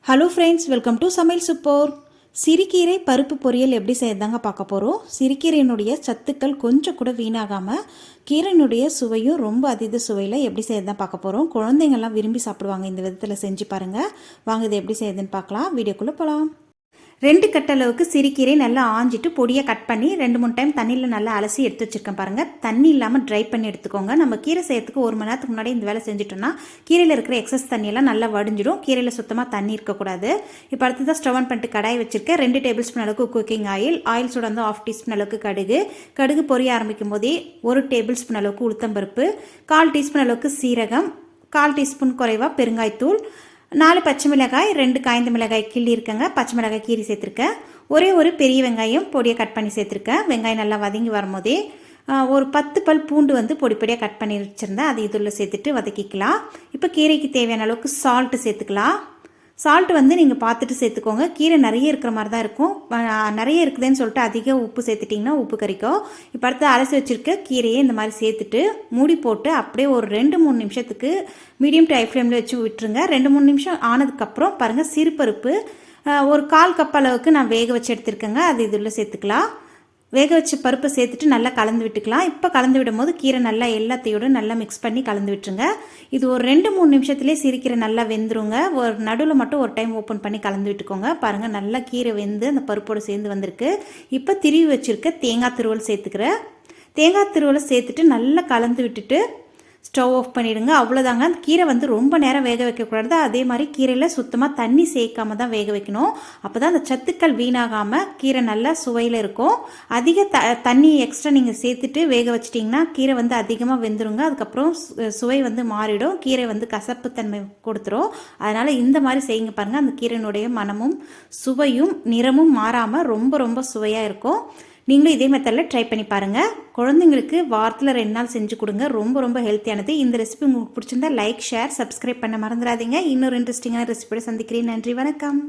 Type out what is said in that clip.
Hello friends, welcome to சமையல் super. சிறுகீரை பருப்பு பொரியல் எப்படி செய்யறதாங்க பார்க்க போகிறோம். சிறுகீரையினுடைய சத்துக்கள் கொஞ்சம் கூட வீணாகாமல் கீரையினுடைய சுவையும் ரொம்ப அதீத சுவையில் எப்படி செய்யறதான் பார்க்க போகிறோம். குழந்தைங்கள்லாம் விரும்பி சாப்பிடுவாங்க. இந்த விதத்தில் செஞ்சு பாருங்கள். வாங்க இது எப்படி செய்யுதுன்னு பார்க்கலாம். வீடியோக்குள்ளே போகலாம். 2 கட்டளவுக்கு சிறுகீரை நல்லா ஆஞ்சிட்டு பொடியாக கட் பண்ணி 2-3 டைம் தண்ணியில் நல்லா அலசி எடுத்து வச்சுருக்கேன் பாருங்கள். தண்ணி இல்லாமல் ட்ரை பண்ணி எடுத்துக்கோங்க. நம்ம கீரை செய்யறதுக்கு 1 மணி நேரத்துக்கு முன்னாடி இந்த வேலை செஞ்சுட்டோம்னா கீரையில் இருக்கிற எக்ஸஸ் தண்ணியெல்லாம் நல்லா வடிஞ்சிடும். கீரையில் சுத்தமாக தண்ணி இருக்கக்கூடாது. இப்போ அடுத்து தான் ஸ்டவ் ஆன் பண்ணிட்டு கடாய் வச்சுருக்கேன். 2 டேபிள் ஸ்பூன் அளவுக்கு குக்கிங் ஆயில் சூட வந்து 1/2 டீஸ்பூன் அளவுக்கு கடுகு பொரிய ஆரம்பிக்கும் போதே 1 டேபிள் ஸ்பூன் அளவுக்கு உளுத்தம்பருப்பு, 1/4 டீஸ்பூன் அளவுக்கு சீரகம், 1/4 டீஸ்பூன் குறைவாக பெருங்காய்த்தூள், 4 பச்சை மிளகாய், 2 காய்ந்த மிளகாய் கிள்ளி இருக்கேங்க. பச்சை மிளகாய் கீரி சேர்த்துருக்கேன். ஒரு பெரிய வெங்காயம் பொடியை கட் பண்ணி சேர்த்துருக்கேன். வெங்காயம் நல்லா வதங்கி வரும்போதே ஒரு 10 பல் பூண்டு வந்து பொடியாக கட் பண்ணி வச்சுருந்தேன். அது இதில் சேர்த்துட்டு வதக்கிக்கலாம். இப்போ கீரைக்கு தேவையான அளவுக்கு சால்ட்டு சேர்த்துக்கலாம். சால்ட் வந்து நீங்கள் பார்த்துட்டு சேர்த்துக்கோங்க. கீரை நிறைய இருக்கிற மாதிரி தான் இருக்கும். நிறைய இருக்குதுன்னு சொல்லிட்டு அதிக உப்பு சேர்த்துட்டிங்கன்னா உப்பு கறிக்கும். இப்போ அடுத்து அலசி வச்சுருக்க கீரையை இந்த மாதிரி சேர்த்துட்டு மூடி போட்டு அப்படியே ஒரு 2-3 நிமிஷத்துக்கு மீடியம் டு ஹை ஃப்ளேமில் வச்சு விட்டுருங்க. 2-3 நிமிஷம் ஆனதுக்கப்புறம் பாருங்கள், சிறுபருப்பு ஒரு 1/4 கப் அளவுக்கு நான் வேக வச்சு எடுத்துருக்கேங்க. அது இதில் சேர்த்துக்கலாம். வேக வச்ச பருப்பை சேர்த்துட்டு நல்லா கலந்து விட்டுக்கலாம். இப்போ கலந்து விடும் போது கீரை நல்லா எல்லாத்தையோடு நல்லா மிக்ஸ் பண்ணி கலந்து விட்டுருங்க. இது ஒரு 2-3 நிமிஷத்துலேயே சிறுகீரை நல்லா வெந்துருங்க. ஒரு நடுவில் மட்டும் ஒரு டைம் ஓப்பன் பண்ணி கலந்து விட்டுக்கோங்க. பாருங்கள், நல்லா கீரை வெந்து அந்த பருப்போடு சேர்ந்து வந்திருக்கு. இப்போ திருவி வச்சுருக்க தேங்காய் துருவல் சேர்த்துக்கிறேன். தேங்காய் துருவலை சேர்த்துட்டு நல்லா கலந்து விட்டுட்டு ஸ்டவ் ஆஃப் பண்ணிவிடுங்க. அவ்வளோதாங்க. அந்த கீரை வந்து ரொம்ப நேரம் வேக வைக்கக்கூடாது. அதே மாதிரி கீரையில் சுத்தமாக தண்ணி சேர்க்காம தான் வேக வைக்கணும். அப்போ தான் அந்த சத்துக்கள் வீணாகாமல் கீரை நல்லா சுவையில் இருக்கும். அதிக தண்ணி எக்ஸ்ட்ரா நீங்கள் சேர்த்துட்டு வேக வச்சிட்டிங்கன்னா கீரை வந்து அதிகமாக வெந்துருங்க. அதுக்கப்புறம் சுவை வந்து மாறிடும். கீரை வந்து கசப்புத்தன்மை கொடுத்துரும். அதனால் இந்த மாதிரி செய்யுங்க பாருங்கள். அந்த கீரையினுடைய மனமும் சுவையும் நிறமும் மாறாமல் ரொம்ப சுவையாக இருக்கும். நீங்களும் இதே மெத்தடில் ட்ரை பண்ணி பாருங்கள். குழந்தைங்களுக்கு வாரத்தில் 2 நாள் செஞ்சு கொடுங்க. ரொம்ப ஹெல்த்தியானது. இந்த ரெசிபி உங்களுக்கு பிடிச்சிருந்தா லைக், ஷேர், சப்ஸ்கிரைப் பண்ண மறந்துடாதீங்க. இன்னொரு இன்ட்ரெஸ்டிங்கான ரெசிபியோட சந்திக்கிறேன். நன்றி, வணக்கம்.